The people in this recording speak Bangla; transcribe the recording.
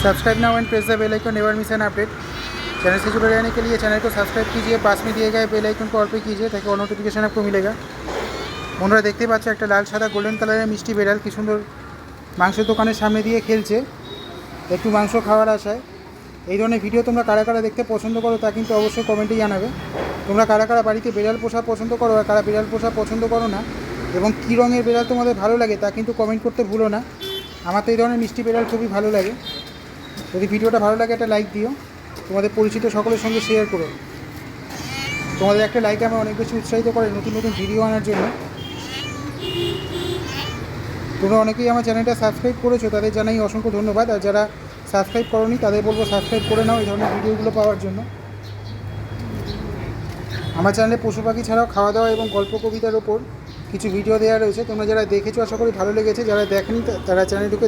Subscribe now and press the bell icon, never miss an update. Channel से जुड़े रहने के लिए चैनल को सब्सक्राइब कीजिए, पास में दिए गए बेल आइकन को ऑल पे कीजिए ताकि और नोटिफिकेशन आपको मिलेगा। বন্ধুরা দেখতে পাচ্ছ একটা লাল সাদা গোল্ডেন কালারের মিষ্টি বেড়াল কি সুন্দর মাংসের দোকানের সামনে দিয়ে খেলছে একটু মাংস খাওয়ার আশায়। এই ধরনের ভিডিও তোমরা কারা কারা দেখতে পছন্দ করো তা কিন্তু অবশ্যই কমেন্টে জানাবে। তোমরা কারা কারা বাড়িতে বেড়াল পোষা পছন্দ করো আর কারা বেড়াল পোষা পছন্দ করো না, এবং কী রঙের বেড়াল তোমাদের ভালো লাগে তা কিন্তু কমেন্ট করতে ভুলো না। আমার তো এই ধরনের মিষ্টি বেড়াল খুবই ভালো লাগে। যদি ভিডিওটা ভালো লাগে একটা লাইক দিও, তোমাদের পরিচিত সকলের সঙ্গে শেয়ার করো। তোমাদের একটা লাইক আমার অনেক বেশি উৎসাহিত করে নতুন নতুন ভিডিও আনার জন্য। তোমরা অনেকেই আমার চ্যানেলটা সাবস্ক্রাইব করেছো, তাদের জানাই অসংখ্য ধন্যবাদ। আর যারা সাবস্ক্রাইব করোনি তাদের বলবো সাবস্ক্রাইব করে নাও এই ধরনের ভিডিওগুলো পাওয়ার জন্য। আমার চ্যানেলে পশু পাখি ছাড়াও খাওয়া দাওয়া এবং গল্প কবিতার ওপর কিছু ভিডিও দেওয়া রয়েছে, তোমরা যারা দেখেছো আশা করি ভালো লেগেছে। যারা দেখেনি তারা চ্যানেলটিকে